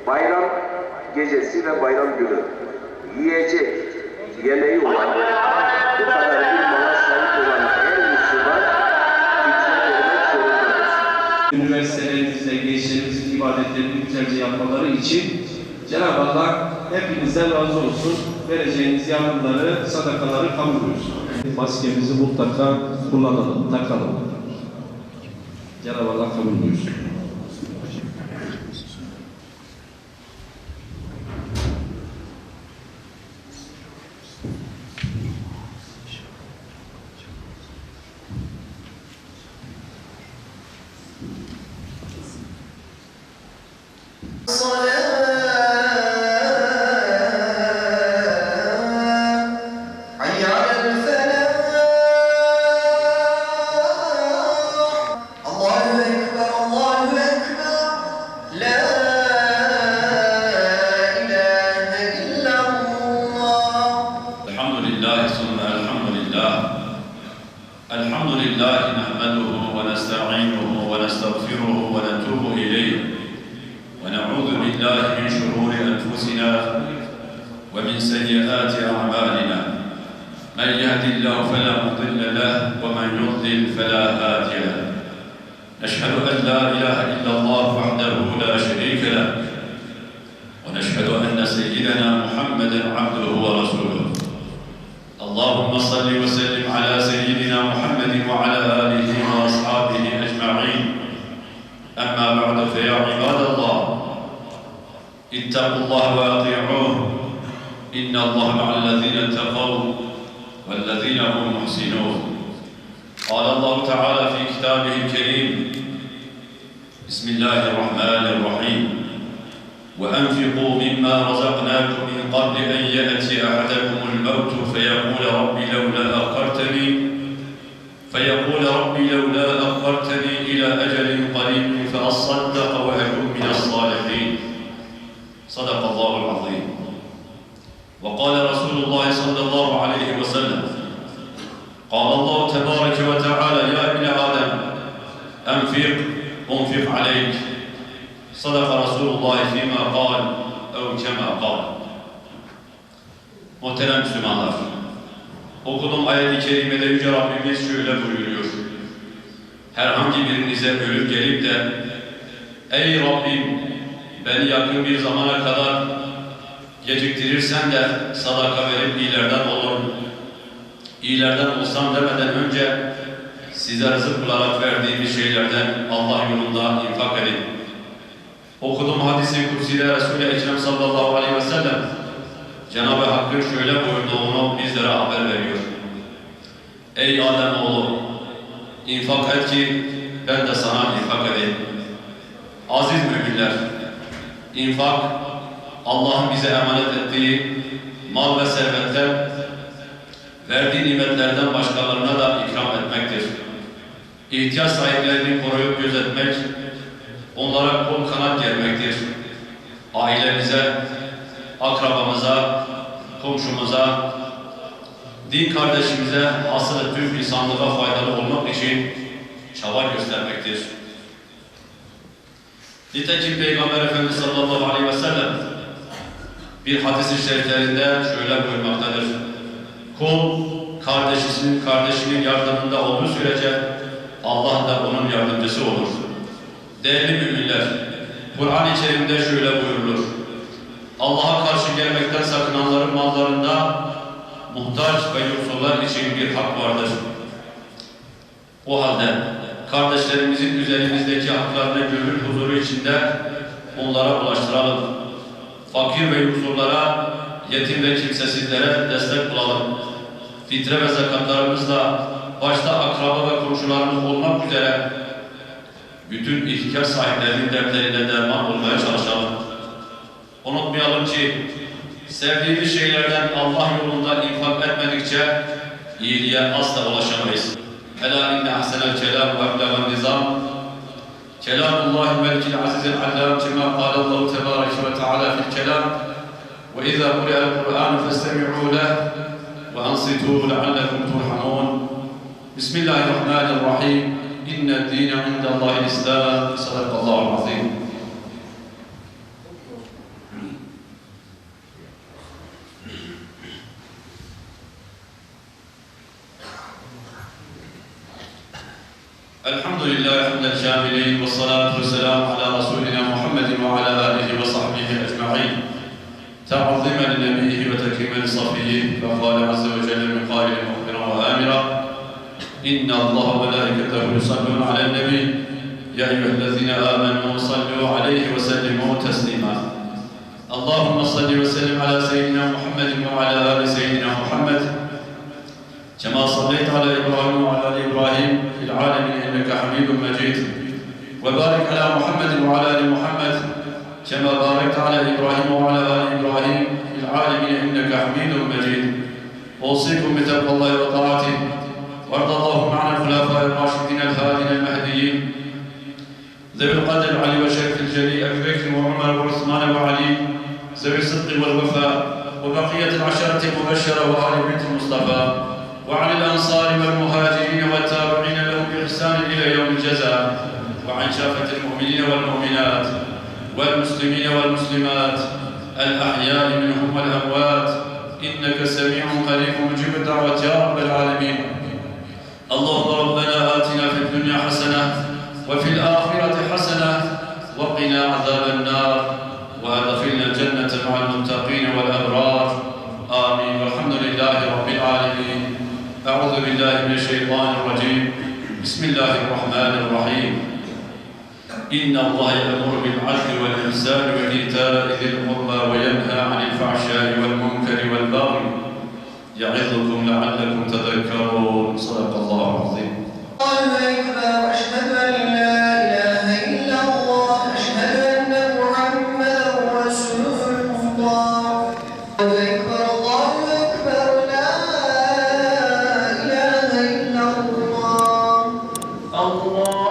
Bayram gecesi ve bayram günü yiyecek, yemeği olan, bu kadar bir mala sahip olan her Müslüman hicret etmek zorundadır. Üniversitelerimizde gençlerimizin ibadetlerini güzelce yapmaları için Cenab-ı Allah hepinizden razı olsun. Vereceğiniz yardımları, sadakaları kabul buyursun. Maskemizi mutlaka kullanalım, takalım. Cenab-ı Allah kabul buyursun. الحمد لله نحمده ونستعينه ونستغفره ونتوب إليه ونعوذ بالله من شرور أنفسنا ومن سيئات أعمالنا من يهد الله فلا مضل له ومن يضلل فلا هادي له نشهد أن لا إله إلا الله وحده لا شريك له ونشهد أن سيدنا محمدا عبده ورسوله اللهم صل وسلم على سيدنا محمد وعلى آله وأصحابه أجمعين أما بعد فيا عباد الله اتقوا الله وأطيعوه إن الله مع الذين اتقوا والذين هم محسنون قال الله تعالى في كتابه الكريم بسم الله الرحمن الرحيم وأنفقوا مما رزقناكم من قبل أن يأتي أحدكم الموت فيقول ربي لولا أخرتني إلى أجل قريب فأصدق وأكن من الصالحين صدق الله العظيم وقال رسول الله صلى الله عليه وسلم قال الله تبارك وتعالى يا ابن آدم أنفق عليك صدق رسول الله فيما قال أو كما قال. Muhterem Müslümanlar, okuduğum ayet-i kerimede Yüce Rabbimiz şöyle buyuruyor: herhangi birinize ölüm gelip de ey Rabbim beni yakın bir zamana kadar geciktirirsen de sadaka verip iyilerden olurum. İyilerden olsam demeden önce size rızık olarak verdiğimiz şeylerden Allah yolunda infak edin. Okuduğum hadis-i kutsi'de Resul-i Ekrem sallallahu aleyhi ve sellem Cenab-ı Hakk'ın şöyle buyurduğunu bizlere haber veriyor: ey Ademoğlu, infak et ki ben de sana infak edeyim. Aziz müminler, infak Allah'ın bize emanet ettiği mal ve servetler, verdiği nimetlerden başkalarına da ikram etmektir. İhtiyaç sahiplerini koruyup gözetmek, onlara kol kanat germektir. Ailemize, akrabamıza, komşumuza, din kardeşimize hasılı tüm insanlığa faydalı olmak için çaba göstermektir. Nitekim Peygamber Efendimiz sallallahu aleyhi ve sellem bir hadis-i şeriflerinde şöyle buyurmaktadır: kul kardeşinin yardımında olduğu sürece Allah da onun yardımcısı olur. Değerli müminler, Kur'an-ı Kerim'de şöyle buyurulur: Allah'a karşı gelmekten sakınanların mallarında muhtaç ve yoksullar için bir hak vardır. O halde kardeşlerimizin üzerimizdeki haklarını gönül huzuru içinde onlara ulaştıralım. Fakir ve yoksullara, yetim ve kimsesizlere destek olalım. fitre ve zakatlarımızla başta akraba ve komşularımız olmak üzere bütün ihtiyaç sahiplerinin dertlerine derman olmaya çalışalım. Unutmayalım ki sevdiğimiz şeylerden Allah yolunda infak etmedikçe iyiliğe asla ulaşamayız. Ela inne ahsenel kelam ve eblegan nizam kelamullahi melikil azizil allam kema kâlallahu tebâreke ve teâlâ fil kelam ve izâ kuri'el Kur'an festemi'û leh ve ansitû leallekum turhamûn. Bismillahirrahmanirrahim. İnned dîne indellâhil islam. Sadakallâhul azîm. الحمد لله حمد الشاملين والصلاة والسلام على رسولنا محمد وعلى آله وصحبه أجمعين تعظيما لنبيه وتكريما لصفيه فقال عز وجل من قائل مخبرا وآمرا إن الله وملائكته يصلون على النبي يا أيها الذين آمنوا صلوا عليه وسلموا تسليما اللهم صل وسلم على سيدنا محمد وعلى آل سيدنا محمد كما صليت على إبراهيم وعلى آل إبراهيم في العالمين إنك حميد مجيد وبارك على محمد وعلى آل محمد كما باركت على إبراهيم وعلى آل إبراهيم في العالمين إنك حميد مجيد أوصيكم بتقوى الله وطاعته وارض اللهم عن الخلفاء الراشدين الهادين المهديين ذوي القدر العلي والشرف الجليل أبي بكر وعمر وعثمان وعلي ذوي الصدق والوفاء وبقية العشرة المبشرة وآل بيت المصطفى وعن الأنصار والمهاجرين والتابعين لهم بإحسان إلى يوم الجزاء وعن شافة المؤمنين والمؤمنات والمسلمين والمسلمات الأحياء منهم والأموات إنك سميع قريب مجيب الدعوة يا رب العالمين اللهم ربنا آتنا في الدنيا حسنة وفي الآخرة حسنة وقنا عذاب النار وأدخلنا الجنة مع المتقين والأبرار آمين والحمد لله رب العالمين. أعوذ بالله من الشيطان الرجيم. بسم الله الرحمن الرحيم. إن الله يأمر بالعدل والإحسان وإيتاء ذي القربى وينهى عن الفحشاء والمنكر والبغي يعظكم لعلكم تذكرون. صدق الله العظيم. الله أكبر أشهد أن لا إله إلا الله أشهد أن محمدا رسول الله. الله أكبر الله أكبر لا إله إلا الله. الله